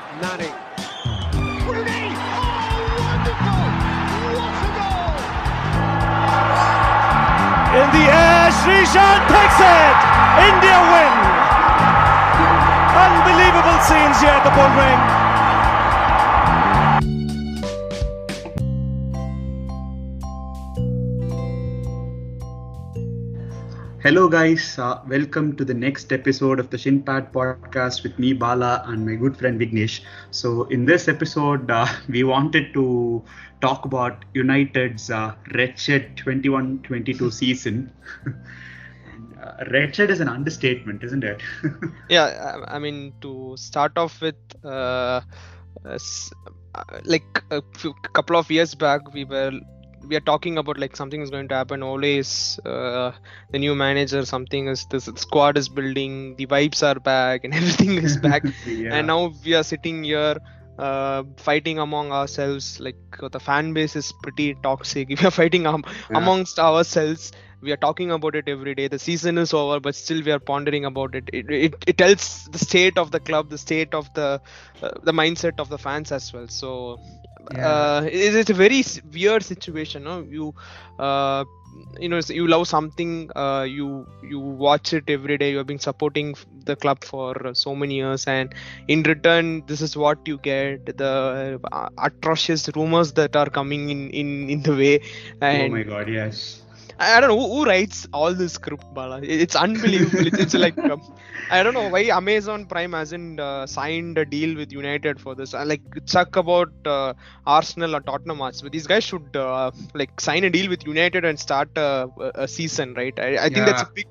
Nani. Rooney! Oh, wonderful! What a goal! In the air, Srishan takes it! India win! Unbelievable scenes here at the Bull Ring. Hello, guys. Welcome to the next episode of the Shinpad podcast with me, Bala, and my good friend Vignesh. So, in this episode, we wanted to talk about United's wretched 21-22 season. Wretched is an understatement, isn't it? Yeah, I mean, to start off with, like a couple of years back, we are talking about like something is going to happen. Always, the new manager, something is this squad is building, the vibes are back, and everything is back. Yeah. And now we are sitting here, fighting among ourselves. Like the fan base is pretty toxic. We are fighting amongst ourselves. We are talking about it every day. The season is over, but still we are pondering about it. It tells the state of the club, the state of the mindset of the fans as well. So it's a very weird situation. No? You love something, you watch it every day. You have been supporting the club for so many years, and in return, this is what you get: the atrocious rumors that are coming in the way. And oh my God, yes. I don't know who writes all this script, Bala. It's unbelievable. It's like I don't know why Amazon Prime hasn't signed a deal with United for this. Like chuck about Arsenal or Tottenham match, but these guys should like sign a deal with United and start a season, right? I think that's a big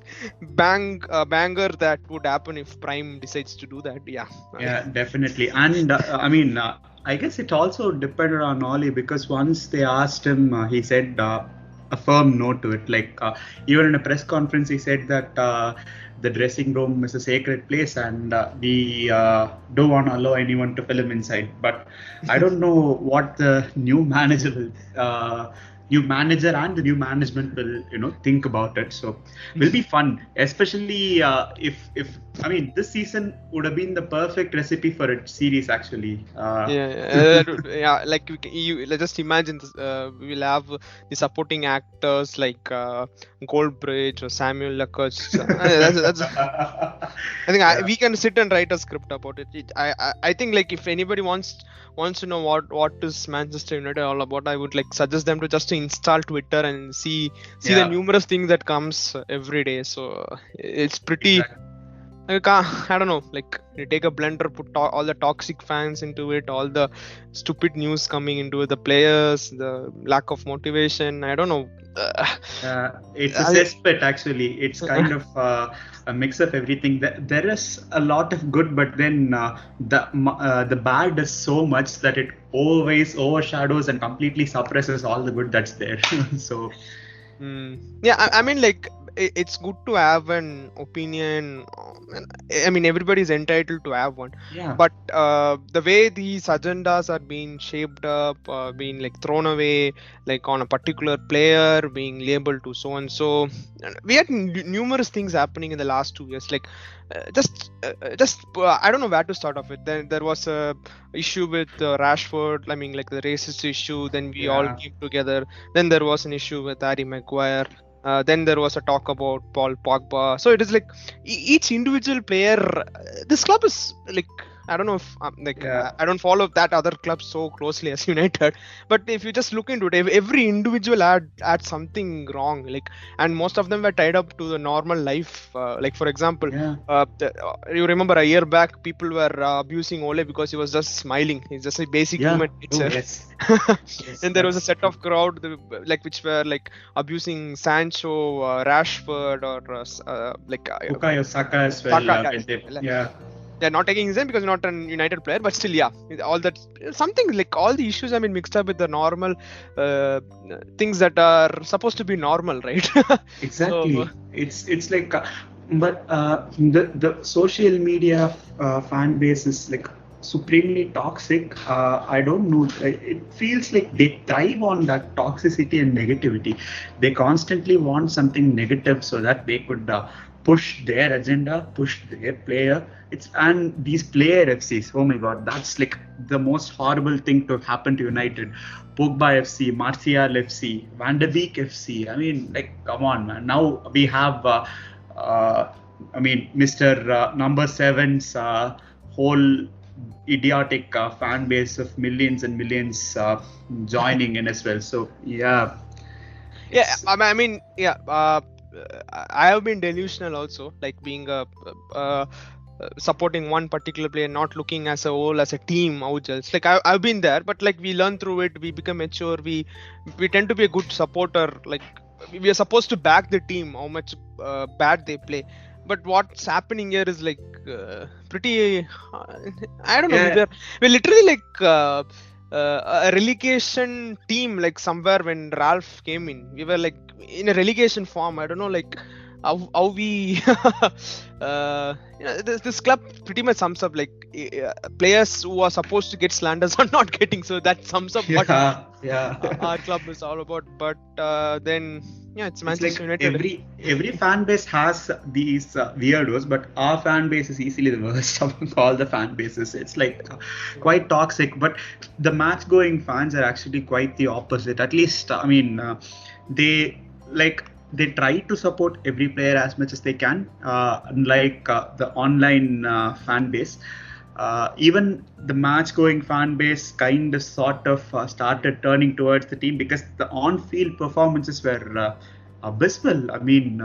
banger that would happen if Prime decides to do that. Yeah, definitely. And I guess it also depended on Oli, because once they asked him, he said a firm no to it. Like even in a press conference, he said that the dressing room is a sacred place, and we don't want to allow anyone to film inside. But I don't know what the new manager and the new management will think about it. So will be fun, especially if this season would have been the perfect recipe for a series actually. Yeah, like you let's just imagine this, we will have the supporting actors like Goldbridge or Samuel Lacoste. That's I think we can sit and write a script about it. I think like if anybody wants to know what is Manchester United all about, I would like suggest them to just install Twitter and see the numerous things that comes every day. So it's pretty. Exactly. I don't know, like you take a blender, put all the toxic fans into it, all the stupid news coming into it, the players, the lack of motivation. I don't know. It's a cesspit actually. It's kind of a mix of everything. There is a lot of good, but then the bad is so much that it always overshadows and completely suppresses all the good that's there. So I mean like it's good to have an opinion. I mean everybody's entitled to have one, but the way these agendas are being shaped up, being like thrown away, like on a particular player being labeled to so and so, we had numerous things happening in the last 2 years. Like just I don't know where to start off with. Then there was a issue with Rashford. I mean like the racist issue. Then we all came together. Then there was an issue with Harry Maguire. Then there was a talk about Paul Pogba. So it is like each individual player. This club is like, I don't know if I don't follow that other club so closely as United, but if you just look into it, every individual had something wrong, like, and most of them were tied up to the normal life. Like for example, you remember a year back, people were abusing Ole because he was just smiling. He's just a basic human nature. Yes. And there was a set of crowd which were like abusing Sancho, Rashford, or Bukayo Saka as well. They're not taking his name because he's not a United player, but still, all that, something like all the issues have been mixed up with the normal things that are supposed to be normal, right? Exactly. So, it's like, but the social media fan base is like supremely toxic. I don't know. It feels like they thrive on that toxicity and negativity. They constantly want something negative so that they could push their agenda, push their player. And these player FCs, oh my god, that's like the most horrible thing to happen to United. Pogba FC, Martial FC, Van de Beek FC. I mean, like, come on, man. Now we have, Mr. Number Seven's whole idiotic fan base of millions and millions joining in as well. So yeah. Yeah, I mean, yeah. I have been delusional also, like being supporting one particular player, not looking as a whole, as a team. Just like I've been there, but like we learn through it, we become mature, we tend to be a good supporter. Like we are supposed to back the team, how much bad they play. But what's happening here is like pretty. I don't know. Yeah. We're literally like. A relegation team, like somewhere when Ralph came in, we were like in a relegation form. I don't know, like how we this club pretty much sums up like players who are supposed to get slanders are not getting, so that sums up what our club is all about. But then it's Manchester United. Every fan base has these weirdos, but our fan base is easily the worst among all the fan bases. It's like quite toxic, but the match going fans are actually quite the opposite. At least they try to support every player as much as they can, unlike the online fan base. Even the match-going fan base kind of sort of started turning towards the team because the on-field performances were abysmal. I mean,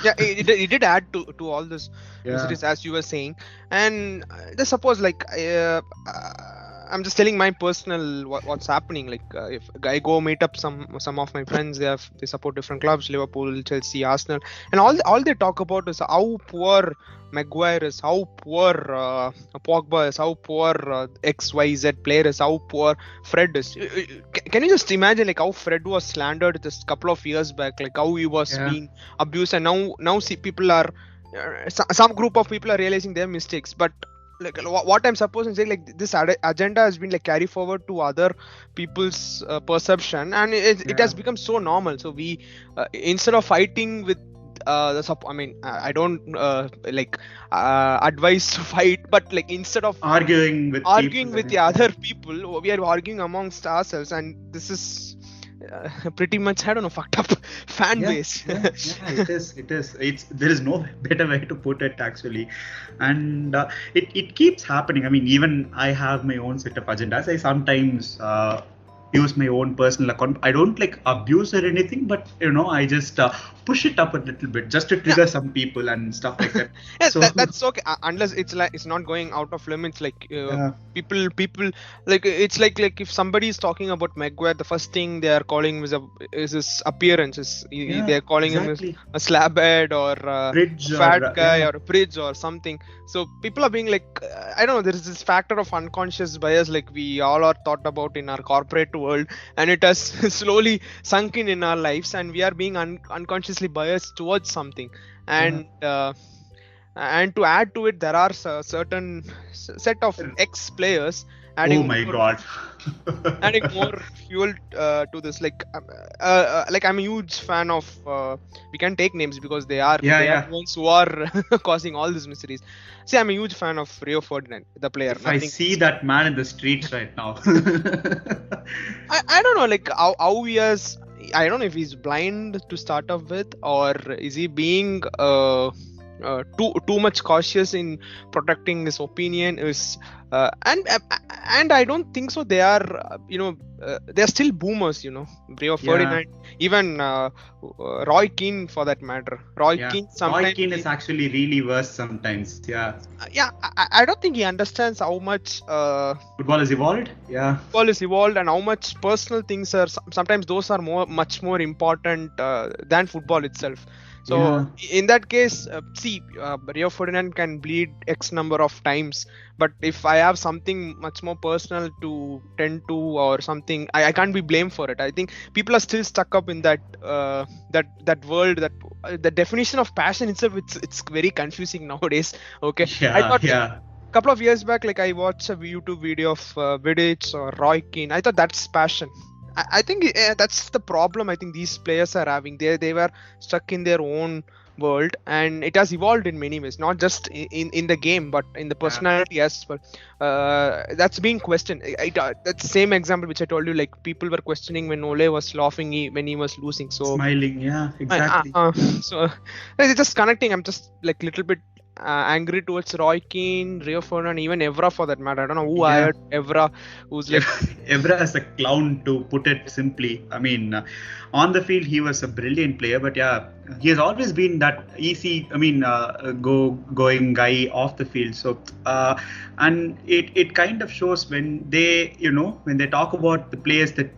it did add to all this miseries, as you were saying. And just suppose like I'm just telling my personal what's happening. Like if I go meet up some of my friends, they support different clubs, Liverpool, Chelsea, Arsenal, and all they talk about is how poor Maguire is, how poor Pogba is, how poor XYZ player is, how poor Fred is. Can you just imagine like how Fred was slandered just a couple of years back, like how he was being abused, and now see people are some group of people are realizing their mistakes, but like what I'm supposed to say, like this agenda has been like carried forward to other people's perception, and it has become so normal. So we instead of fighting with I don't advise to fight, but like instead of arguing with the other people, we are arguing amongst ourselves, and this is pretty much, I don't know, fucked up fan base. It is. There is no better way to put it actually, and it keeps happening. I mean, even I have my own set of agendas. I sometimes use my own personal account. I don't like abuse or anything, but I just push it up a little bit just to trigger some people and stuff like that. So that's okay, unless it's not going out of limits. Like people like it's like if somebody is talking about Maguire, the first thing they are calling is his appearance. They're calling him a slabhead or a fat guy or a bridge or something. So people are being like, I don't know, there is this factor of unconscious bias like we all are thought about in our corporate world, and it has slowly sunk in our lives, and we are being unconsciously biased towards something. And and to add to it, there are a certain set of ex-players adding adding more fuel to this. Like I'm a huge fan of we can take names because they are the ones who are causing all these miseries. See, I'm a huge fan of Rio Ferdinand, the player. I see that man in the streets right now. I don't know, like how he has. I don't know if he's blind to start off with, or is he being too much cautious in protecting his opinion. And I don't think so. They are they are still boomers. Rio Ferdinand, even Roy Keane for that matter. Roy Keane is actually really worse sometimes. I don't think he understands how much football is evolved. Football is evolved, and how much personal things are. Sometimes those are much more important than football itself. So in that case, Rio Ferdinand can bleed X number of times, but if I have something much more personal to tend to or something, I can't be blamed for it. I think people are still stuck up in that that world, that the definition of passion itself. It's very confusing nowadays. Okay, I thought a couple of years back, like I watched a YouTube video of Vidic or Roy Keane. I thought that's passion. I think that's the problem. I think these players are having. They were stuck in their own world, and it has evolved in many ways, not just in the game but in the personality as well. That's being questioned. That's the same example which I told you, like people were questioning when Ole was laughing when he was losing, so Smiling, yeah, exactly. so it's just connecting. I'm just like little bit angry towards Roy Keane, Rio Ferdinand, even Evra for that matter. I don't know who hired Evra, who's like Evra is a clown, to put it simply. I mean, on the field he was a brilliant player, but yeah, he has always been that easy. I mean, going guy off the field. So and it kind of shows when they when they talk about the players that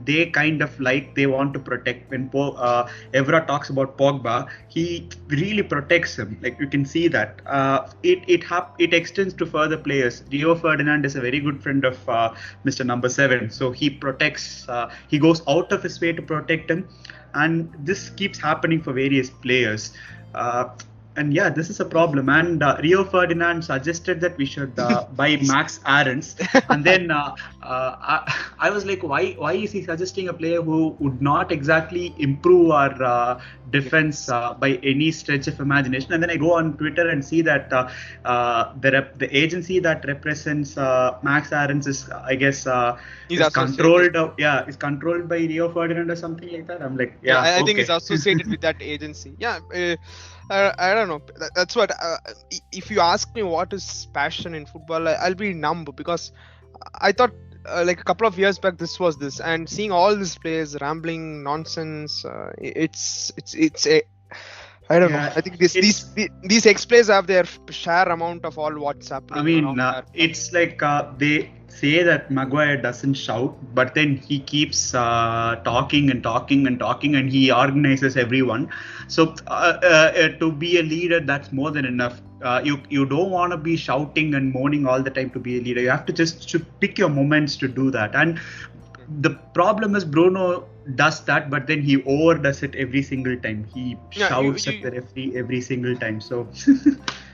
they kind of like, they want to protect. When Evra talks about Pogba, he really protects him. Like you can see that it extends to further players. Rio Ferdinand is a very good friend of Mr. Number 7, so he protects. He goes out of his way to protect him, and this keeps happening for various players. And yeah, this is a problem. And Rio Ferdinand suggested that we should buy Max Aarons. And then I was like, why is he suggesting a player who would not exactly improve our defense by any stretch of imagination? And then I go on Twitter and see that the agency that represents Max Aarons is, I guess, is controlled. Is controlled by Rio Ferdinand or something like that. I'm like, I think it's associated with that agency. Yeah. I don't know. That's what. If you ask me what is passion in football, I'll be numb, because I thought like a couple of years back this was this, and seeing all these players rambling nonsense, it's a. I don't know. I think these ex-players have their share amount of all what's happening. I mean, it's like they say that Maguire doesn't shout, but then he keeps talking and talking and talking, and he organizes everyone. So to be a leader, that's more than enough. You don't want to be shouting and moaning all the time to be a leader. You have to just pick your moments to do that. And the problem is Bruno does that, but then he overdoes it every single time. He shouts at the referee every single time. So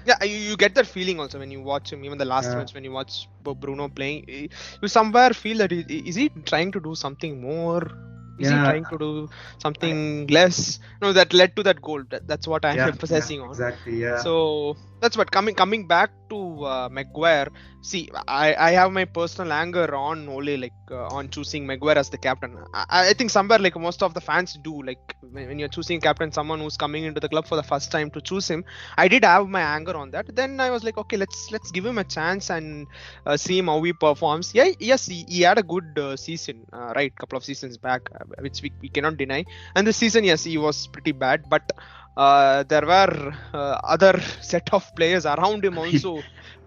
yeah, you get that feeling also when you watch him. Even the last match, when you watch Bruno playing, you somewhere feel that is he trying to do something more? Is he trying to do something less? No, that led to that goal. That's what I'm emphasizing on. Exactly. Yeah. So that's what coming back to Maguire. See, I have my personal anger on Ole, like on choosing Maguire as the captain. I think somewhere like most of the fans do, like when you're choosing captain, someone who's coming into the club for the first time, to choose him. I did have my anger on that. Then I was like, okay, let's give him a chance and see him how he performs. Yes, he had a good season, right? Couple of seasons back, which we cannot deny. And this season, yes, he was pretty bad, but there were other set of players around him also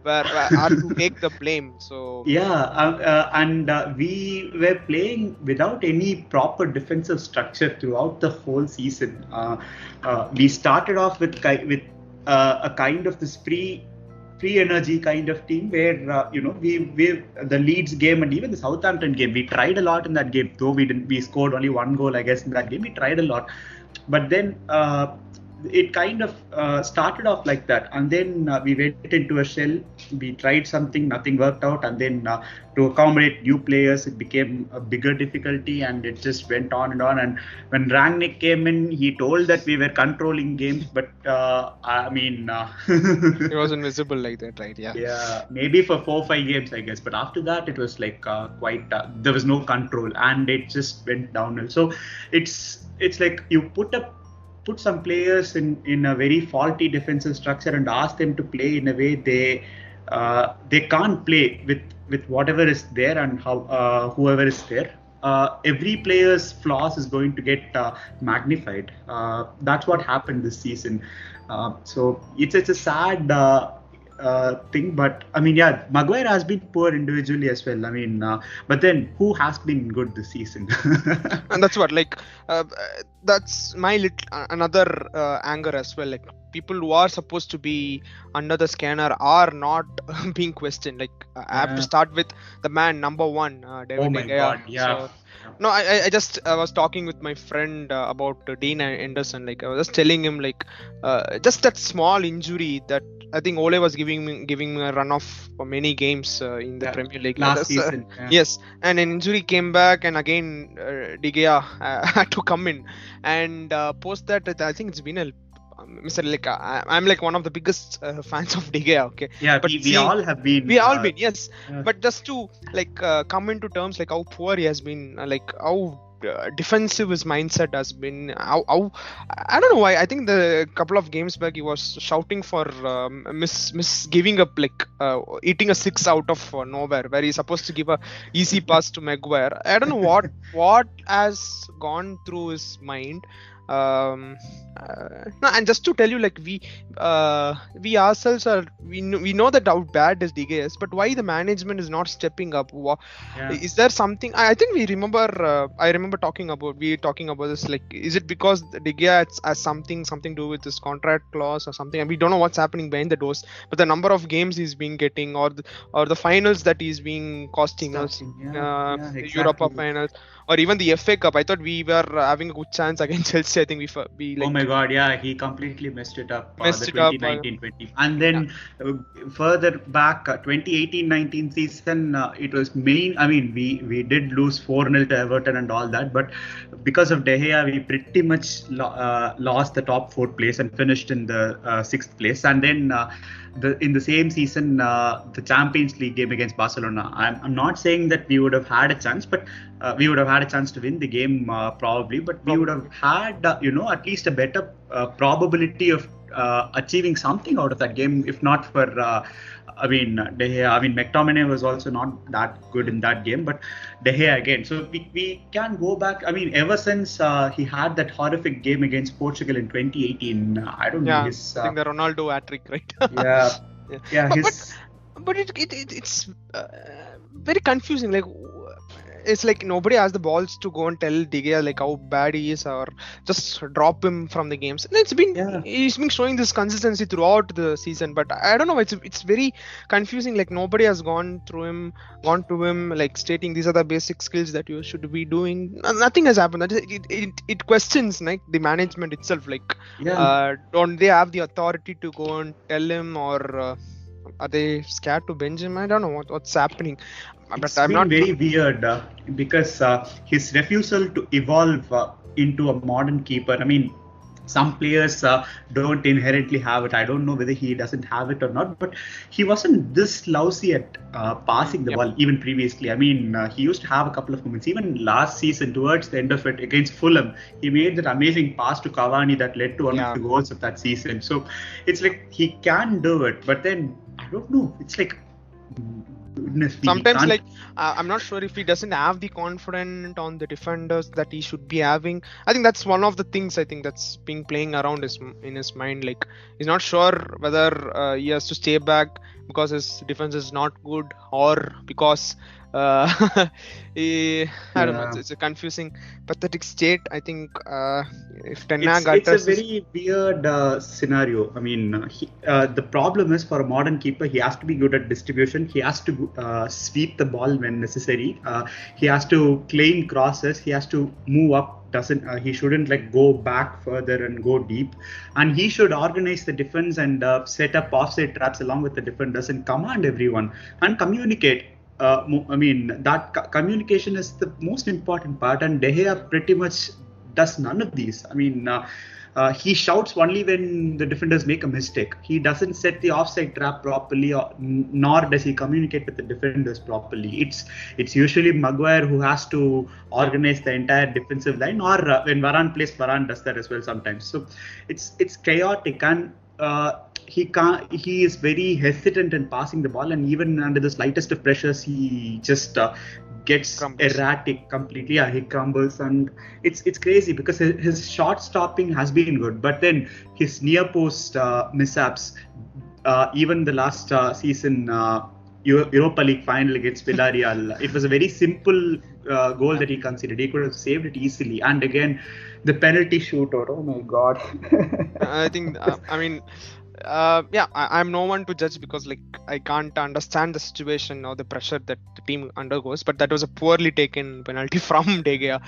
were to take the blame. So and we were playing without any proper defensive structure throughout the whole season. We started off with a kind of this free energy kind of team where we the Leeds game and even the Southampton game, we tried a lot in that game, though we scored only one goal, I guess, in that game. We tried a lot, but then it kind of started off like that, and then we went into a shell. We tried something, nothing worked out, and then to accommodate new players, it became a bigger difficulty, and it just went on and on. And when Rangnick came in, he told that we were controlling games, but I mean it wasn't visible like that, right? Yeah, maybe for 4 or 5 games, I guess, but after that it was like quite there was no control, and it just went downhill. So it's like you put some players in a very faulty defensive structure and ask them to play in a way they can't play with whatever is there and how whoever is there. Every player's flaws is going to get magnified. That's what happened this season. So it's a sad thing, but I mean, Maguire has been poor individually as well. I mean, but then who has been good this season? And that's what, like, that's my another anger as well. Like, people who are supposed to be under the scanner are not being questioned. Like, I have to start with the man number 1, David. Oh my God, So, no, I was talking with my friend about Dean Anderson. Like, I was just telling him, like, just that small injury that I think Ole was giving me a run off for many games in the Premier League last season. Yes, and an injury came back, and again De Gea had to come in, and post that I think it's been Mr. Like I'm like one of the biggest fans of De Gea. Okay, Yeah, but we all have been. we all been, yes. Yeah. But just to like come into terms like how poor he has been, like how defensive his mindset has been. How I don't know why. I think the couple of games back he was shouting for miss giving up, like eating a 6 out of nowhere, where he's supposed to give a easy pass to Maguire. I don't know what has gone through his mind. No, and just to tell you, like we ourselves are, we know that how bad is De Gea is, but why the management is not stepping up? Is there something? I think we remember. I remember talking about this. Like, is it because De Gea has something to do with his contract clause or something? And we don't know what's happening behind the doors. But the number of games he's been getting, or the finals that he's been costing us, exactly. Europa finals, or even the FA Cup. I thought we were having a good chance against Chelsea. I think we like, oh my God, yeah, he completely messed it up. The 2019-20, and then further back, 2018-19 season, it was main. I mean, we did lose 4-0 to Everton and all that, but because of De Gea, we pretty much lost the top 4 place and finished in the 6th place. And then in the same season, the Champions League game against Barcelona. I'm not saying that we would have had a chance, but we would have had a chance to win the game probably. But we would have had, at least a better probability of achieving something out of that game, if not for De Gea. I mean, McTominay was also not that good in that game, but De Gea again. So we can go back. I mean, ever since he had that horrific game against Portugal in 2018, I don't know. I think the Ronaldo hat-trick, right? But it's very confusing. Like, it's like nobody has the balls to go and tell De Gea like how bad he is, or just drop him from the games. And he's been showing this consistency throughout the season, but I don't know. It's very confusing. Like, nobody has gone to him like stating these are the basic skills that you should be doing. Nothing has happened. It questions like the management itself. Like, don't they have the authority to go and tell him, or are they scared to bench him? I don't know what's happening. But I'm not very weird because his refusal to evolve into a modern keeper. I mean, some players don't inherently have it. I don't know whether he doesn't have it or not, but he wasn't this lousy at passing the ball even previously. I mean, he used to have a couple of moments. Even last season, towards the end of it against Fulham, he made that amazing pass to Cavani that led to one of the goals of that season. So it's like he can do it, but then I don't know. It's like sometimes like I'm not sure if he doesn't have the confidence on the defenders that he should be having. I think that's one of the things I think that's been playing around in his mind. Like, he's not sure whether he has to stay back because his defense is not good, or because I don't know. It's a confusing, pathetic state. I think if Ten Hag, it's a very weird scenario. I mean, the problem is, for a modern keeper, he has to be good at distribution. He has to sweep the ball when necessary. He has to claim crosses. He has to move up. He shouldn't like go back further and go deep, and he should organize the defense and set up offside traps along with the defenders and command everyone and communicate. That communication is the most important part, and De Gea pretty much does none of these. I mean, he shouts only when the defenders make a mistake. He doesn't set the offside trap properly, nor does he communicate with the defenders properly. It's usually Maguire who has to organize the entire defensive line, or when Varane plays, Varane does that as well sometimes. So it's chaotic, and he is very hesitant in passing the ball, and even under the slightest of pressures, he just gets erratic completely. He crumbles, and it's crazy because his shot stopping has been good, but then his near post mishaps, even the last season Europa League final against Villarreal, it was a very simple goal that he conceded. He could have saved it easily, and again the penalty shootout. Oh my God. I think I'm no one to judge, because like I can't understand the situation or the pressure that the team undergoes, but that was a poorly taken penalty from De Gea.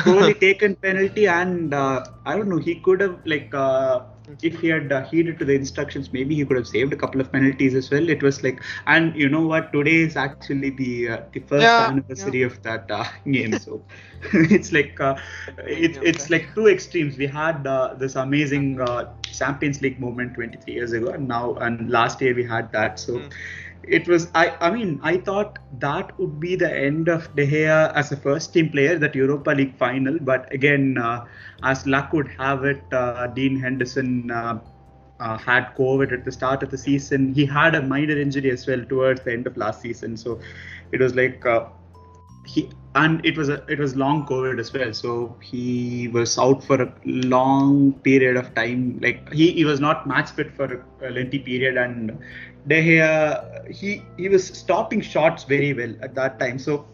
Poorly taken penalty, and I don't know, he could have if he had heeded to the instructions, maybe he could have saved a couple of penalties as well. It was like, and you know what? Today is actually the first anniversary of that game. So it's like it's like two extremes. We had this amazing Champions League moment 23 years ago, and last year we had that. So. It was I thought that would be the end of De Gea as a first team player, that Europa League final, but again as luck would have it, Dean Henderson had COVID at the start of the season. He had a minor injury as well towards the end of last season, so it was like it was long COVID as well, so he was out for a long period of time. Like he was not match fit for a lengthy period, and De Gea he was stopping shots very well at that time. So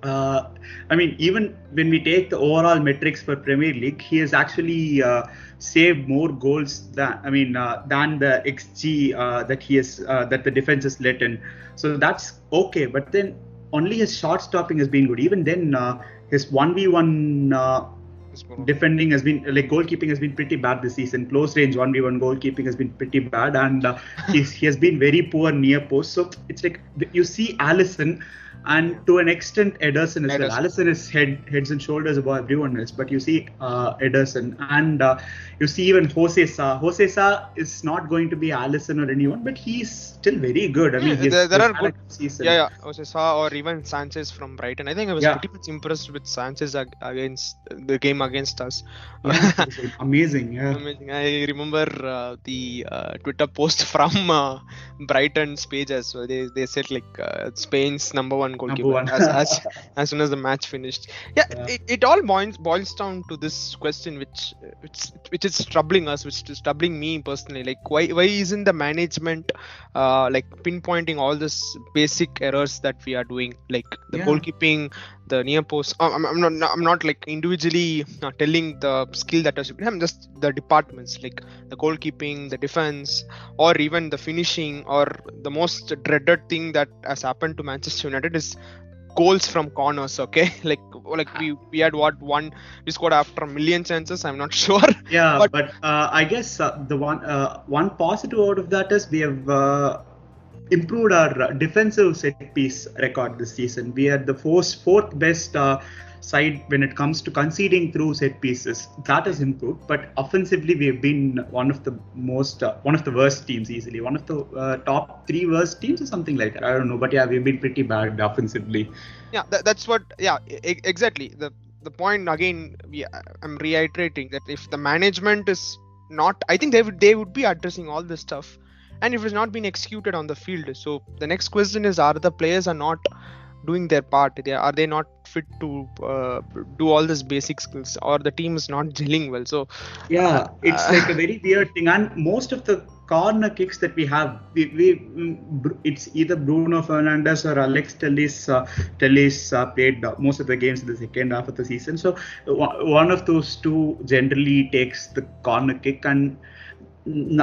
even when we take the overall metrics for Premier League, he has actually saved more goals than the XG that the defense has let in. So that's okay, but then only his shot stopping has been good. Even then, his 1v1 defending has been, like, goalkeeping has been pretty bad this season. Close range 1v1 goalkeeping has been pretty bad, and he has been very poor near post. So it's like you see Alisson, and to an extent Ederson as well. Alisson is heads and shoulders above everyone else, but you see Ederson, and you see even Jose Sa. Jose Sa is not going to be Alisson or anyone, but he's still very good. I mean, there are good season. Jose Sa or even Sanchez from Brighton. I think I was pretty much impressed with Sanchez against the game against us. Amazing. I remember the Twitter post from Brighton's page as well. They said like Spain's number one goalkeeper as soon as the match finished. It all boils down to this question, which is troubling us, which is troubling me personally. Like, why isn't the management like pinpointing all this basic errors that we are doing, like the goalkeeping, the near post? I'm not like individually telling the skill that I'm just the departments, like the goalkeeping, the defense, or even the finishing, or the most dreaded thing that has happened to Manchester United is goals from corners. Okay, like we had we scored after a million chances. I'm not sure. But I guess the one positive out of that is we have improved our defensive set piece record this season. We are the fourth best side when it comes to conceding through set pieces. That has improved, but offensively we have been one of the worst teams, easily one of the top 3 worst teams or something like that. I don't know, but we've been pretty bad offensively. That's what. Exactly. The point again. I'm reiterating that if the management is not, I think they would be addressing all this stuff, and if it's not being executed on the field. So the next question is: are the players are not doing their part? Are they not fit to do all these basic skills, or the team is not gelling well? So it's like a very weird thing. And most of the corner kicks that we have, it's either Bruno Fernandes or Alex Telles played most of the games in the second half of the season. So one of those two generally takes the corner kick, and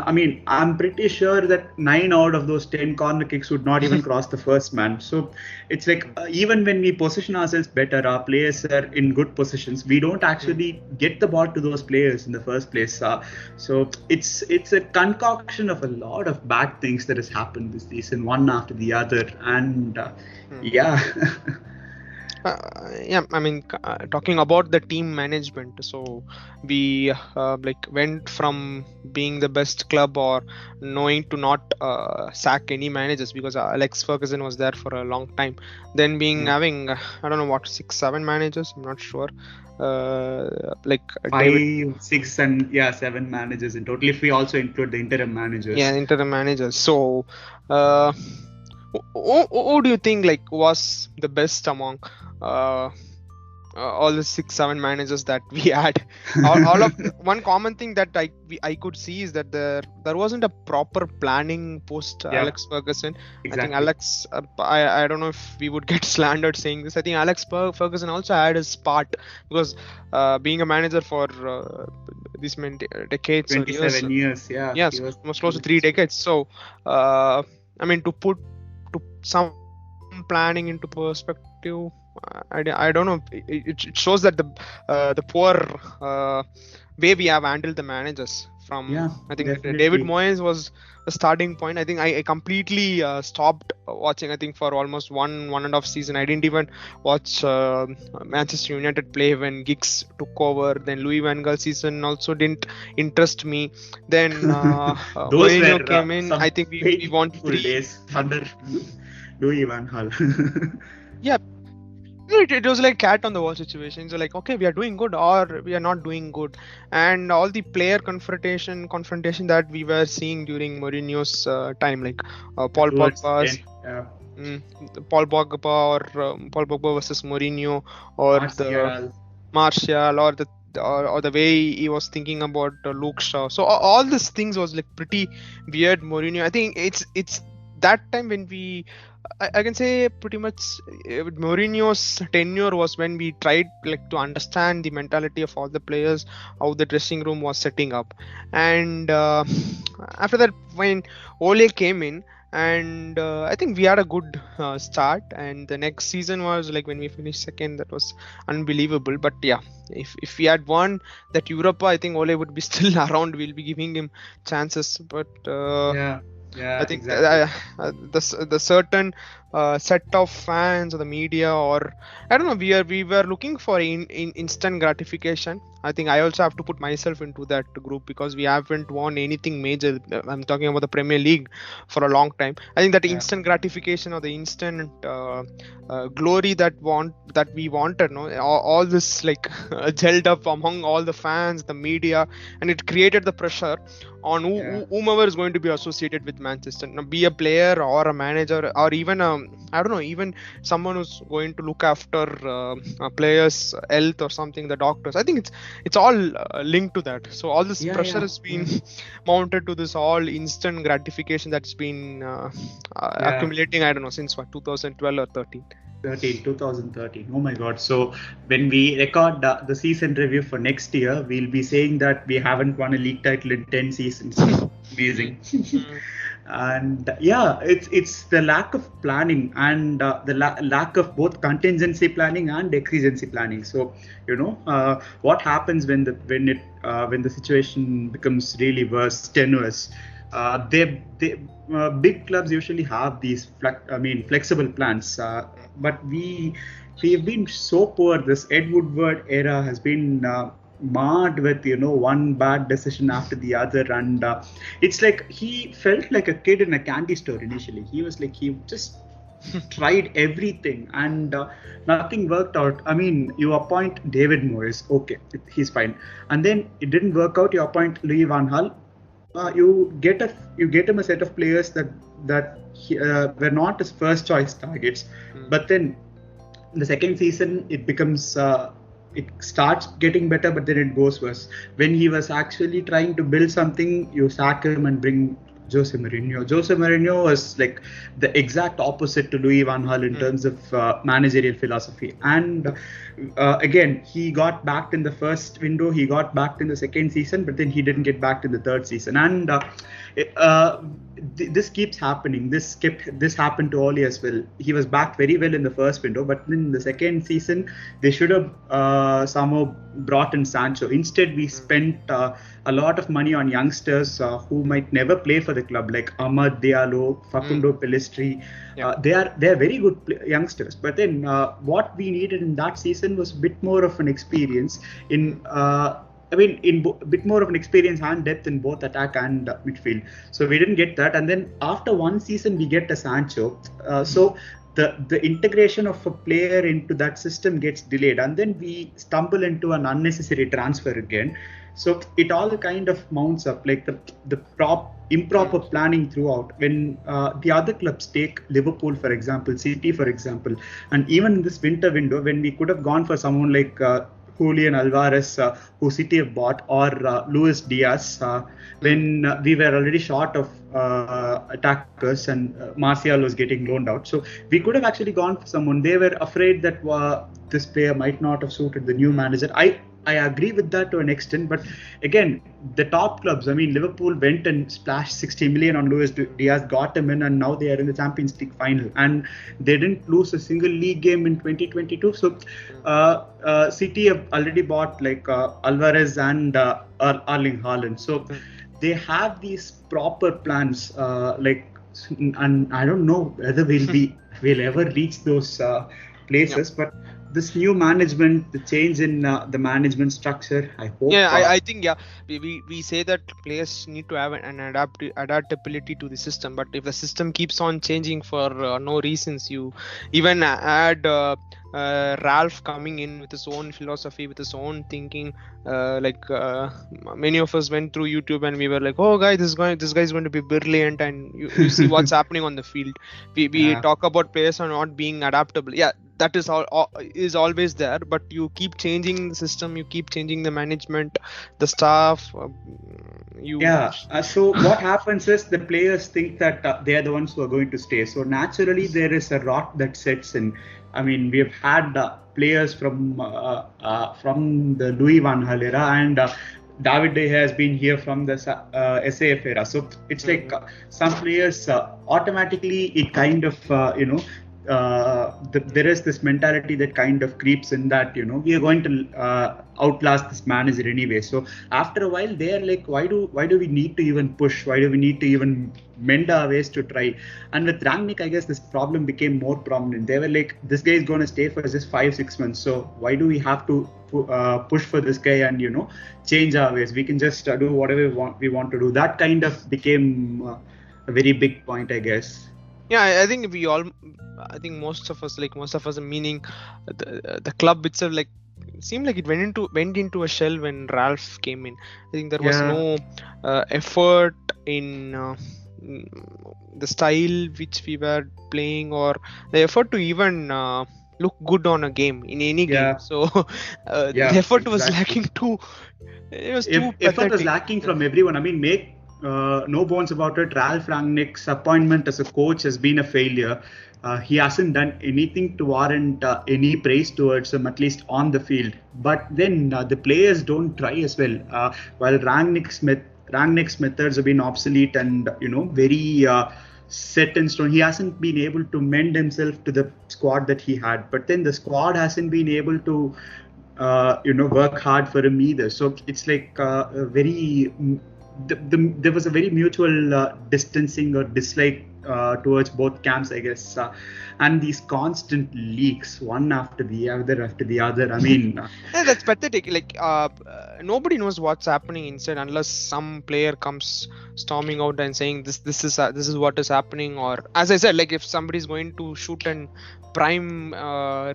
I mean, I'm pretty sure that 9 out of those 10 corner kicks would not even cross the first man. So it's like even when we position ourselves better, our players are in good positions, we don't actually get the ball to those players in the first place. So it's a concoction of a lot of bad things that has happened this season, one after the other, and talking about the team management, so we went from being the best club or knowing to not sack any managers because Alex Ferguson was there for a long time, then having I don't know what 6-7 managers, I'm not sure, 5, 6 and 7 managers in total if we also include the interim managers. So who do you think was the best among all the 6-7 managers that we had? all of one common thing that I could see is that there wasn't a proper planning post Alex Ferguson. Exactly. I think Alex, I don't know if we would get slandered saying this. I think Alex Ferguson also had his part because being a manager for these many decades, 27 years, almost close to 3 decades. So to put some planning into perspective, I don't know. It shows that the poor way we have handled the managers. From I think definitely. David Moyes was a starting point. I think I completely stopped watching. I think for almost one and a half season, I didn't even watch Manchester United play when Giggs took over. Then Louis van Gaal season also didn't interest me. Then Those Mourinho were came in. I think we won full 3 days under Louis van Gaal. Yeah, it was like cat on the wall situation. So like, okay, we are doing good or we are not doing good, and all the player confrontation that we were seeing during Mourinho's time, like Paul Pogba's. Paul Pogba Paul Pogba versus Mourinho, or the Martial, or the way he was thinking about Luke Shaw. So all these things was like pretty weird. Mourinho, I think it's that time when I can say pretty much Mourinho's tenure was when we tried like to understand the mentality of all the players, how the dressing room was setting up, and after that when Ole came in, and I think we had a good start, and the next season was like when we finished second, that was unbelievable. But yeah, if we had won that Europa, I think Ole would be still around. We'll be giving him chances, but I think exactly. the certain set of fans or the media, or I don't know, we were looking for instant gratification. I think I also have to put myself into that group, because we haven't won anything major. I'm talking about the Premier League for a long time. I think that instant gratification or the instant glory that we wanted, no, all this like gelled up among all the fans, the media, and it created the pressure on whomever is going to be associated with Manchester, now, be a player or a manager, or even I don't know, even someone who's going to look after a player's health or something, the doctors. I think it's all linked to that. So all this pressure has been mounted to this all instant gratification that's been accumulating, I don't know, since what, 2012 or 2013. Oh my god. So when we record the season review for next year, we'll be saying that we haven't won a league title in 10 seasons. Amazing. And it's the lack of planning, and the lack of both contingency planning and exigency planning. So what happens when the situation becomes really worse, tenuous. Big clubs usually have these flexible plans, but we've been so poor. This Ed Woodward era has been marred with one bad decision after the other, and it's like he felt like a kid in a candy store initially. He was like, he just tried everything, and nothing worked out. I mean, you appoint David Moyes, okay, he's fine, and then it didn't work out. You appoint Louis van Gaal. You get him a set of players that were not his first choice targets, but then the second season it becomes it starts getting better, but then it goes worse. When he was actually trying to build something, you sack him and bring Jose Mourinho. Jose Mourinho was like the exact opposite to Louis van Gaal in terms of managerial philosophy. And again, he got backed in the first window, he got backed in the second season, but then he didn't get backed in the third season. And this keeps happening. This happened to Ole as well. He was backed very well in the first window, but in the second season, they should have somehow brought in Sancho. Instead, we spent a lot of money on youngsters who might never play for the club, like Amad Diallo, Facundo Pellistri. They are very good youngsters. But then what we needed in that season was a bit more of an experience a bit more of an experience and depth in both attack and midfield. So we didn't get that. And then after one season, we get a Sancho. So the integration of a player into that system gets delayed, and then we stumble into an unnecessary transfer again. So it all kind of mounts up, like the improper planning throughout. When the other clubs, take Liverpool for example, City for example, and even in this winter window, when we could have gone for someone like Julian Alvarez, who City have bought, or Luis Diaz, when we were already short of attackers and Martial was getting loaned out. So we could have actually gone for someone. They were afraid that this player might not have suited the new manager. I agree with that to an extent, but again, the top clubs, I mean, Liverpool went and splashed 60 million on Luis Diaz, got him in, and now they are in the Champions League final, and they didn't lose a single league game in 2022. So, City have already bought like Alvarez and Erling Haaland. So, they have these proper plans, and I don't know whether we'll ever reach those places, but this new management, the change in the management structure, I hope. Yeah, I think we say that players need to have an adaptability to the system, but if the system keeps on changing for no reasons, you even add Ralph coming in with his own philosophy, with his own thinking. Many of us went through YouTube and we were like, oh guys, this guy is going to be brilliant, and you see what's happening on the field. We talk about players are not being adaptable. Yeah, that is is always there, but you keep changing the system, you keep changing the management, the staff. So what happens is the players think that they are the ones who are going to stay. So naturally there is a rot that sets in. I mean, we have had players from the Louis van Gaal era, and David De Gea has been here from the SAF era. So it's like some players automatically it kind of there is this mentality that kind of creeps in that we are going to outlast this manager anyway. So after a while they are like, why do we need to even push? Why do we need to even mend our ways to try? And with Rangnick, I guess this problem became more prominent. They were like, this guy is going to stay for just 5-6 months, so why do we have to push for this guy and change our ways? We can just do whatever we want to do. That kind of became a very big point, I guess. Yeah, I think most of us, meaning the club itself, like, seemed like it went into a shell when Ralph came in. I think there was no effort in the style which we were playing, or the effort to even look good on a game, in any game. So the effort was lacking too. It was too pathetic. Effort was lacking from everyone. I mean, no bones about it, Ralph Rangnick's appointment as a coach has been a failure. He hasn't done anything to warrant any praise towards him, at least on the field. But then the players don't try as well. While Rangnick's methods have been obsolete and very set in stone, he hasn't been able to mend himself to the squad that he had. But then the squad hasn't been able to work hard for him either. So it's like a very there was a very mutual distancing or dislike towards both camps, I guess, and these constant leaks, one after the other. I mean, that's pathetic. Like, nobody knows what's happening inside unless some player comes storming out and saying this is what is happening. Or, as I said, like, if somebody is going to shoot an prime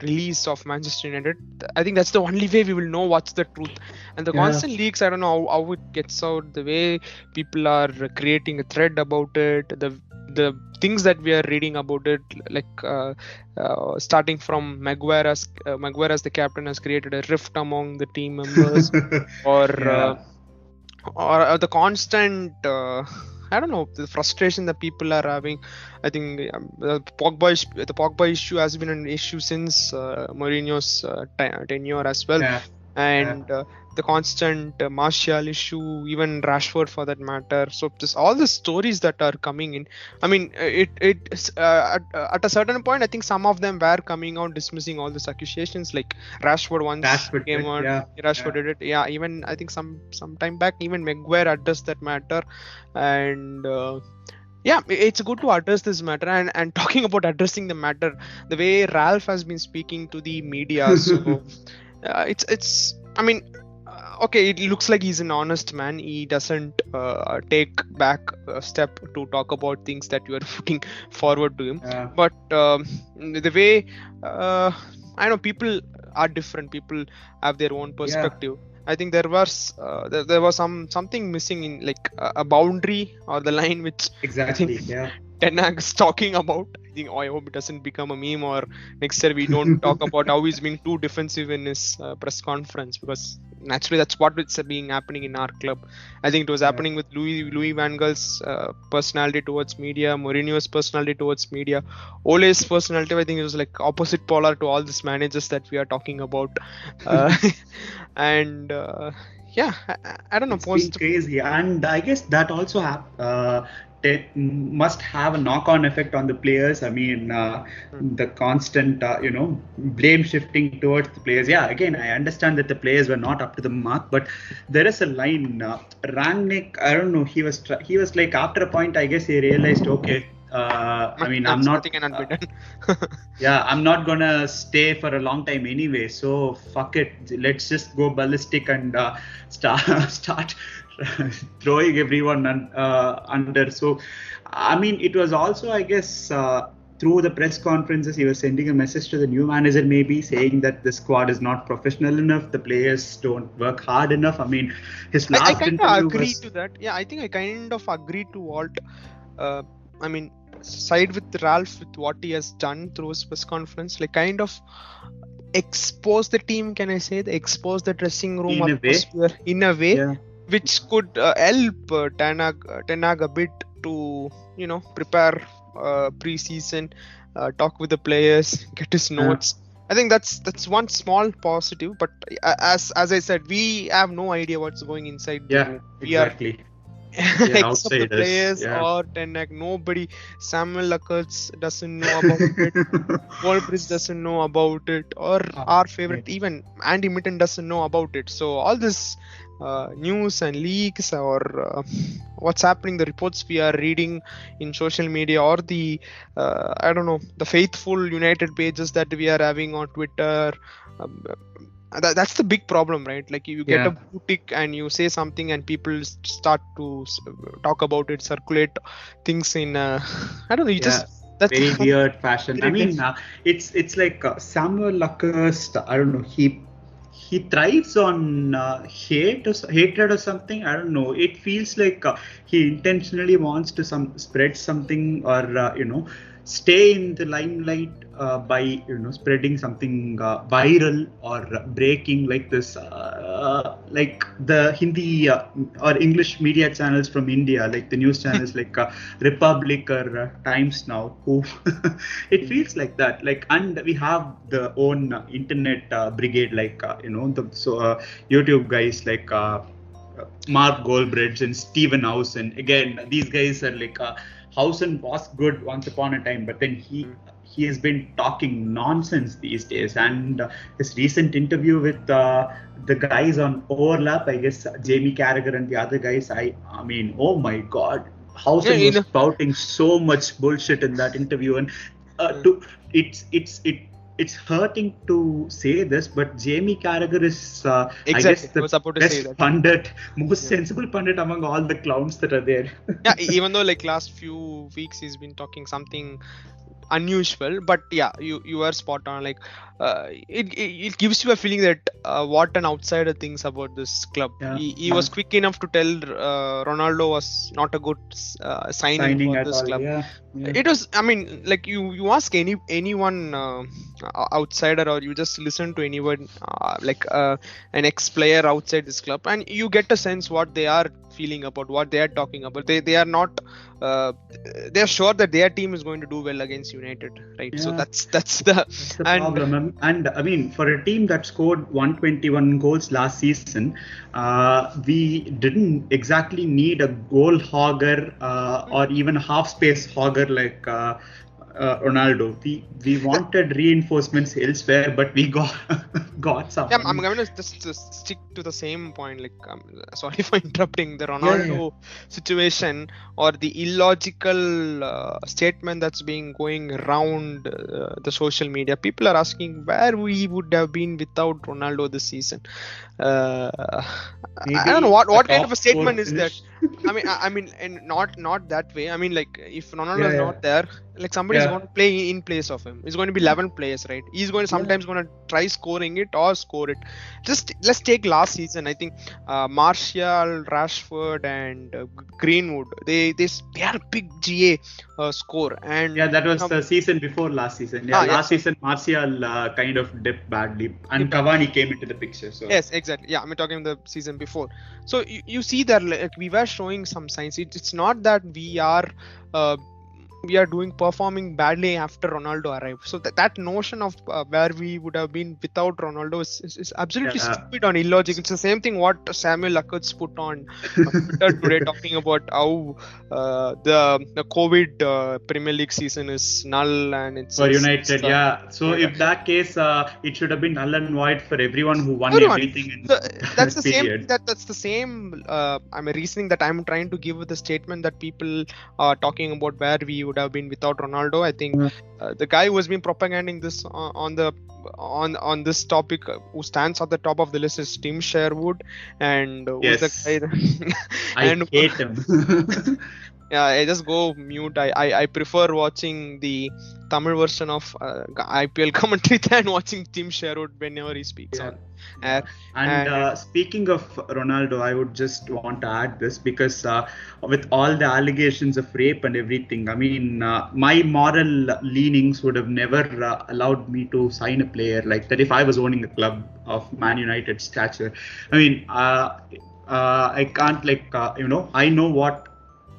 release of Manchester United, I think that's the only way we will know what's the truth. And the constant leaks, I don't know how it gets out, the way people are creating a thread about it, the things that we are reading about it, like starting from Maguire as the captain has created a rift among the team members, or the constant I don't know, the frustration that people are having. I think the Pogba issue has been an issue since Mourinho's tenure as well. And the constant Martial issue, even Rashford for that matter. So all the stories that are coming in, I mean, at a certain point, I think some of them were coming out dismissing all these accusations, like Rashford came out. Rashford did it. Yeah, even I think some time back, even Maguire addressed that matter. And it's good to address this matter. And talking about addressing the matter, the way Ralph has been speaking to the media, so it's I mean, okay, it looks like he's an honest man. He doesn't take back a step to talk about things that you are putting forward to him. But the way I know, people are different. People have their own perspective. I think there was something missing in, like, a boundary or the line which exactly Ten Hag's talking about. I think, I hope it doesn't become a meme, or next year we don't talk about how he's being too defensive in his press conference, because naturally that's what it's being happening in our club. I think it was happening with Louis Van Gaal's personality towards media, Mourinho's personality towards media, Ole's personality. I think it was like opposite polar to all these managers that we are talking about. And I don't know. It's been crazy, and I guess that also must have a knock-on effect on the players. I mean, the constant, blame shifting towards the players. Yeah, again, I understand that the players were not up to the mark, but there is a line. Rangnick, I don't know. He was like, after a point, I guess he realized, okay. I'm not. I'm not gonna stay for a long time anyway. So fuck it. Let's just go ballistic and start throwing everyone under. So, I mean, it was also, I guess, through the press conferences, he was sending a message to the new manager, maybe saying that the squad is not professional enough. The players don't work hard enough. I mean, his last interview. I kind of agree to that. Yeah, I think I kind of agree to what. Side with Ralph with what he has done through his press conference, like kind of expose the team, can I say, expose the dressing room atmosphere in a way, which could help Ten Hag a bit to prepare pre-season, talk with the players, get his notes. I think that's one small positive, but as I said, we have no idea what's going inside the room. Exactly. Except the players or Ten Hag, nobody. Samuel Lacazette doesn't know about it. Walbridge doesn't know about it, or our favorite even Andy Mitten doesn't know about it. So all this news and leaks or what's happening, the reports we are reading in social media, or the the faithful United pages that we are having on Twitter. That's the big problem, right? Like you get a blue tick and you say something and people start to talk about it, circulate things in that's very weird fashion. I mean, it's like Samuel Lacazette, I don't know, he thrives on hatred or something. I don't know. It feels like he intentionally wants to spread something or stay in the limelight by spreading something viral or breaking, like this, like the Hindi or English media channels from India, like the news channels like Republic or Times Now, who it feels like that. Like, and we have the own internet brigade, like YouTube guys like Mark Goldbridge and Stephen Housen. Again, these guys are like Housen was good once upon a time, but then he has been talking nonsense these days. And his recent interview with the guys on Overlap, I guess Jamie Carragher and the other guys, I mean, oh my God, Housen was spouting so much bullshit in that interview, and it's hurting to say this, but Jamie Carragher is, I guess, the best pundit, most sensible pundit among all the clowns that are there. Yeah, even though like last few weeks he's been talking something unusual, but yeah, you are spot on. Like it gives you a feeling that what an outsider thinks about this club. He was quick enough to tell Ronaldo was not a good signing for this club. It was, I mean, like you ask anyone outsider, or you just listen to anyone like an ex-player outside this club, and you get a sense what they are feeling about, what they are talking about. They are not they are sure that their team is going to do well against United, right? So that's the problem. And I mean, for a team that scored 121 goals last season, we didn't exactly need a goal hogger or even a half space hogger like Ronaldo. We wanted reinforcements elsewhere, but we got some. Yeah, I'm going to just stick to the same point. Like, sorry for interrupting. The Ronaldo situation, or the illogical statement that's been going around the social media. People are asking where we would have been without Ronaldo this season. I don't know what a kind of top a statement four is that. finish. I mean, and not that way. I mean, like if Ronaldo is Yeah, not there, like somebody is yeah, going to play in place of him. It's going to be 11 players, right? He's going to yeah. sometimes going to try scoring it or score it. Just let's take last season. I think Martial, Rashford, and Greenwood. They had a big GA score, and Yeah, that was the season before last season. Yeah, yeah, last season Martial kind of dipped badly, and Dip badly. Cavani came into the picture. So Yes, exactly. Yeah, I'm talking the season before. So you see that like, we were showing some signs. It's not that uh, we are performing badly after Ronaldo arrived. So that notion of where we would have been without Ronaldo is absolutely yeah, stupid and illogical. It's the same thing what Samuel Lackers put on Twitter today, talking about how the COVID Premier League season is null and for United. Yeah. So yeah. if that case, it should have been null and void for everyone who won Everyone. everything in That's that the same. period. That's the same. I mean, reasoning that I'm trying to give with the statement that people are talking about where we would have been without Ronaldo. I think the guy who has been propagating this on this topic, who stands at the top of the list, is Tim Sherwood, and who's Yes. the guy? I hate him. Yeah, I just go mute. I prefer watching the Tamil version of IPL commentary than watching Tim Sherwood whenever he speaks on. And speaking of Ronaldo, I would just want to add this because with all the allegations of rape and everything, I mean, my moral leanings would have never allowed me to sign a player like that if I was owning a club of Man United stature. I mean, I can't I know what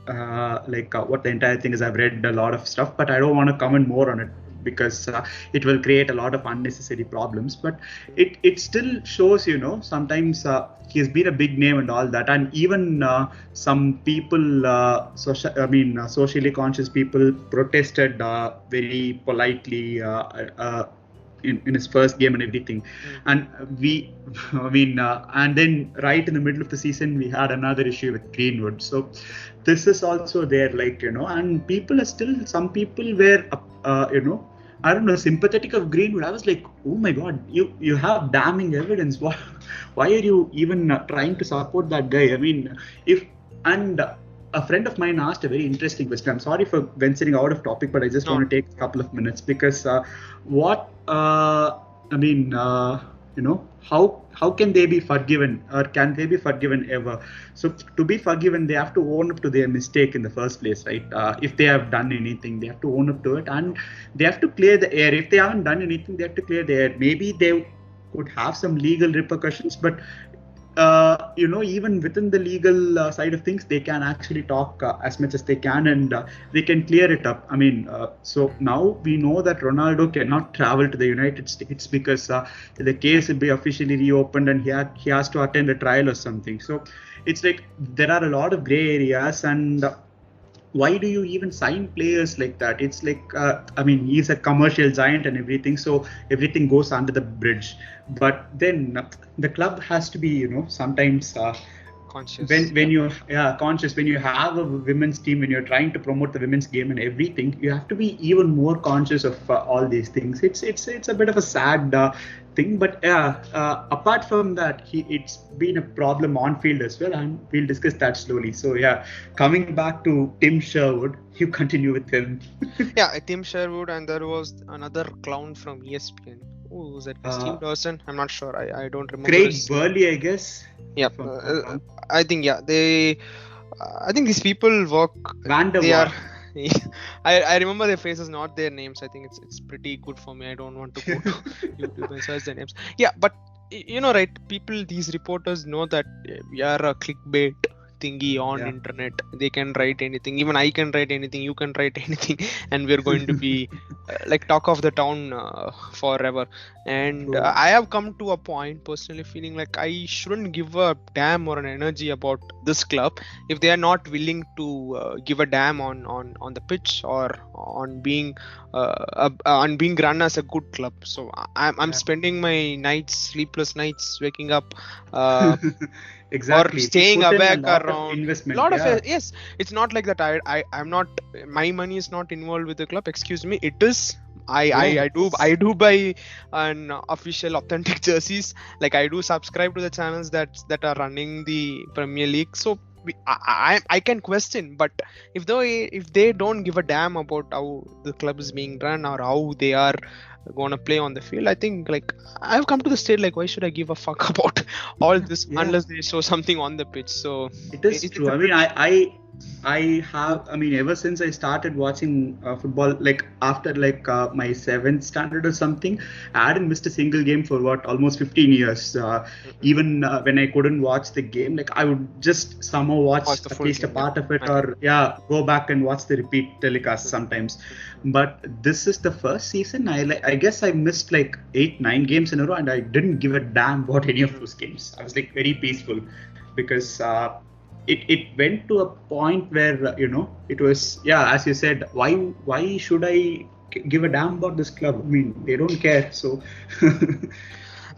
what the entire thing is. I've read a lot of stuff, but I don't want to comment more on it because it will create a lot of unnecessary problems. But it still shows, sometimes he's been a big name and all that, and even some people, socially conscious people protested very politely in his first game and everything. And and then right in the middle of the season we had another issue with Greenwood. So this is also there, and people are still, some people were I don't know, sympathetic of Greenwood. I was like, oh my god, you have damning evidence. Why are you even trying to support that guy? I mean, a friend of mine asked a very interesting question. I'm sorry for venturing out of topic, but I just want to take a couple of minutes because how can they be forgiven, or can they be forgiven ever? So to be forgiven, they have to own up to their mistake in the first place, right? If they have done anything, they have to own up to it, and they have to clear the air. If they haven't done anything, they have to clear the air. Maybe they could have some legal repercussions, but even within the legal side of things, they can actually talk as much as they can, and they can clear it up. I mean, so now we know that Ronaldo cannot travel to the United States because the case will be officially reopened, and he has to attend a trial or something. So it's like there are a lot of gray areas, and why do you even sign players like that? It's like, he's a commercial giant and everything, so everything goes under the bridge. But then the club has to be, sometimes conscious. When you conscious, when you have a women's team, when you're trying to promote the women's game and everything, you have to be even more conscious of all these things. It's a bit of a sad thing, but apart from that, it's been a problem on field as well, and we'll discuss that slowly. So coming back to Tim Sherwood, you continue with him. Tim Sherwood, and there was another clown from ESPN. Who was that? Steve Dawson? I'm not sure. I don't remember. Craig Burley, I guess. Yeah, I think they. I think these people work. They are. I remember their faces, not their names. I think it's pretty good for me. I don't want to go to YouTube and search their names. Yeah, but right? People, these reporters know that we are a clickbait thingy on internet. They can write anything. Even I can write anything. You can write anything, and we're going to be like talk of the town forever. And I have come to a point personally feeling like I shouldn't give a damn or an energy about this club if they are not willing to give a damn on the pitch or on being run as a good club. So I'm spending my nights, sleepless nights, waking up. Exactly. Or staying awake around investment. Lot of yes, it's not like that. I'm not. My money is not involved with the club. Excuse me. It is I do buy an official authentic jerseys. Like I do subscribe to the channels that are running the Premier League. So I can question, but if they don't give a damn about how the club is being run or how they are gonna play on the field, I think like I've come to the state like why should I give a fuck about all this unless they show something on the pitch. So it is true. I mean, I mean, ever since I started watching football, like after like my seventh standard or something, I hadn't missed a single game for almost 15 years. Even when I couldn't watch the game, like I would just somehow watch at least a part of it, or go back and watch the repeat telecast sometimes. But this is the first season. I guess I missed like 8-9 games in a row, and I didn't give a damn about any of those games. I was like very peaceful because. It went to a point where it was as you said, why should I give a damn about this club? I mean, they don't care. So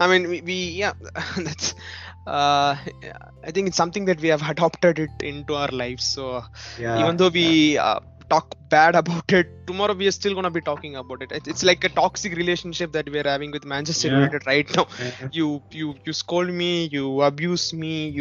I mean we that's I think it's something that we have adopted it into our lives. So even though we talk bad about it, tomorrow we are still gonna be talking about it. It's like a toxic relationship that we are having with Manchester United right now. You scold me, you abuse me,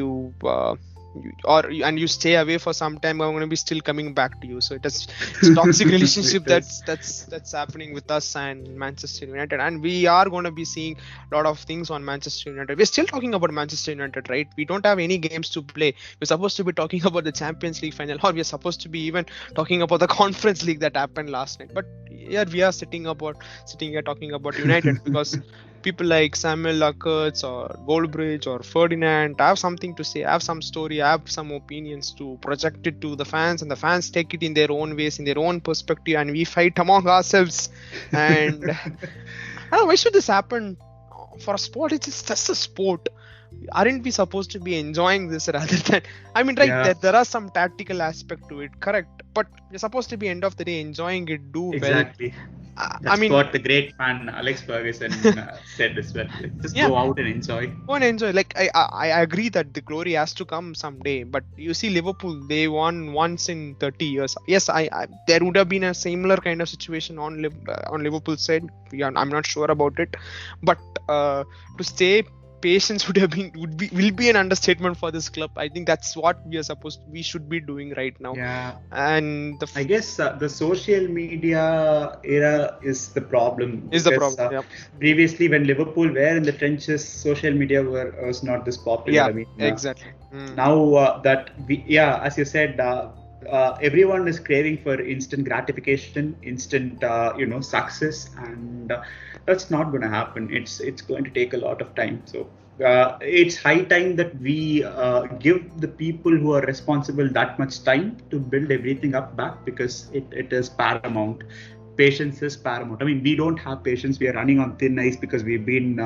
and you stay away for some time. I'm going to be still coming back to you. So it's a toxic relationship that's happening with us and Manchester United, and we are going to be seeing a lot of things on Manchester United. We're still talking about Manchester United, right? We don't have any games to play. We're supposed to be talking about the Champions League final, or we're supposed to be even talking about the Conference League that happened last night. But here we are sitting here talking about United because people like Samuel Lackertz or Goldbridge or Ferdinand have something to say, have some story, have some opinions to project it to the fans, and the fans take it in their own ways, in their own perspective, and we fight among ourselves. And I don't know, why should this happen for a sport? It's just a sport. Aren't we supposed to be enjoying this rather than, I mean, right, there are some tactical aspect to it, correct, but you're supposed to be end of the day enjoying it, exactly. That's what the great fan Alex Ferguson said as well. Just go out and enjoy. Go and enjoy. Like I agree that the glory has to come someday, but you see Liverpool, they won once in 30 years. Yes, there would have been a similar kind of situation on Liverpool's side. I'm not sure about it, but to stay patience will be an understatement for this club. I think that's what we should be doing right now. And I guess the social media era is the problem. Previously, when Liverpool were in the trenches, social media was not this popular. I mean, exactly. Now that as you said, everyone is craving for instant gratification, instant success, and that's not going to happen. It's going to take a lot of time. So it's high time that we give the people who are responsible that much time to build everything up back, because it is paramount. Patience is paramount. I mean, we don't have patience. We are running on thin ice because we've been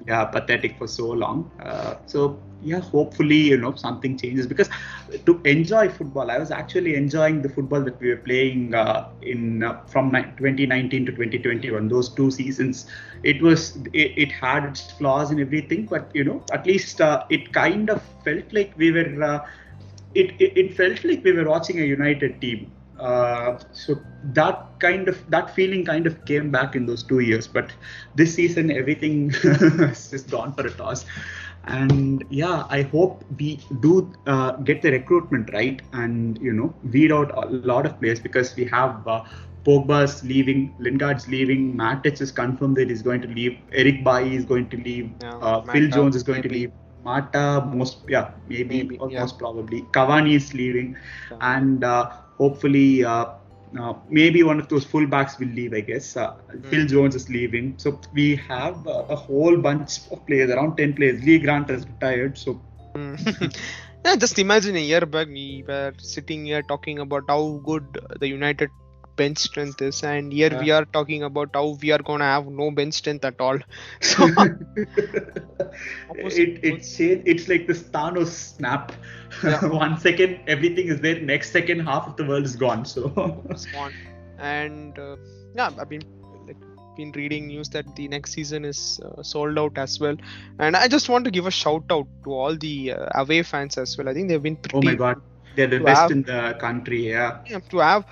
pathetic for so long. Hopefully, something changes, because to enjoy football, I was actually enjoying the football that we were playing from 2019 to 2021. Those 2 seasons, it had its flaws and everything, but at least it kind of felt like we were. It felt like we were watching a United team. So that feeling kind of came back in those 2 years, but this season everything has just gone for a toss. And I hope we do get the recruitment right, and weed out a lot of players, because we have Pogba's leaving, Lingard's leaving, Matic is confirmed that he's going to leave, Eric Bailly is going to leave, Phil Jones is going to leave, Mata most probably, Cavani is leaving, and hopefully maybe one of those fullbacks will leave, I guess. Phil Jones is leaving. So we have a whole bunch of players, around 10 players. Lee Grant is retired. So just imagine a year back we were sitting here talking about how good the United bench strength is, and here we are talking about how we are going to have no bench strength at all. So it's like the Thanos snap. 1 second everything is there, next second half of the world is gone. So it's gone. And I've been reading news that the next season is sold out as well, and I just want to give a shout out to all the away fans as well. I think they've been pretty they're the to best have. in the country. Yeah. Yeah, to have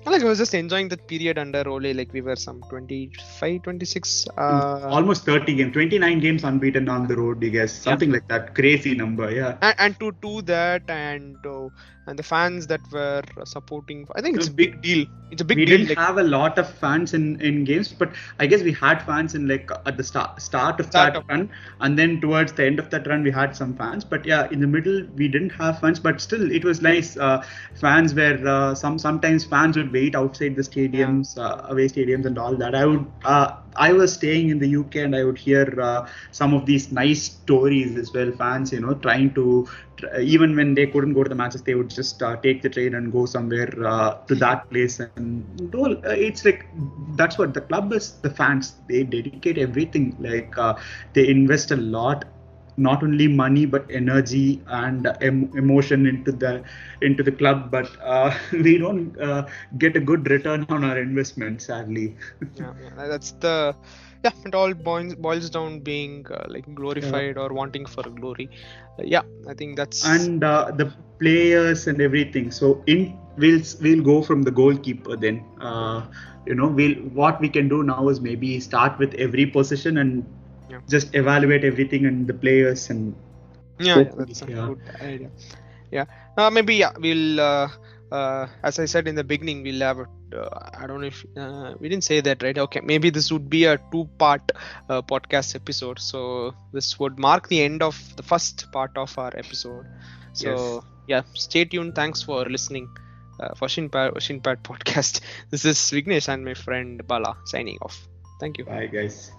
like I was just enjoying that period under Ole. Like we were some 25, 26. Almost 30 games, 29 games unbeaten on the road, I guess. Something like that. Crazy number, yeah. And to do that, and the fans that were supporting, I think it's a We- big deal. It's a big we deal. didn't have a lot of fans in games, but I guess we had fans in like at the start of that run, and then towards the end of that run we had some fans. But yeah, in the middle we didn't have fans, but still it was nice. Fans were sometimes fans would wait outside the stadiums, away stadiums, and all that. I was staying in the UK and I would hear some of these nice stories as well. Fans, trying to even when they couldn't go to the matches, they would just take the train and go somewhere to that place. And it's like that's what the club is. The fans, they dedicate everything. Like they invest a lot, not only money but energy and emotion into the club. But we don't get a good return on our investment, sadly. That's the. Yeah, it all boils down being like glorified or wanting for glory. I think that's and the players and everything. So we'll go from the goalkeeper then. What we can do now is maybe start with every position and just evaluate everything and the players and. That's a good idea. Maybe we'll. As I said in the beginning, we'll have I don't know if we didn't say that, right? Okay, maybe this would be a 2-part podcast episode. So this would mark the end of the first part of our episode. So stay tuned. Thanks for listening for Shinpad podcast. This is Vignesh and my friend Bala signing off. Thank you. Bye, guys.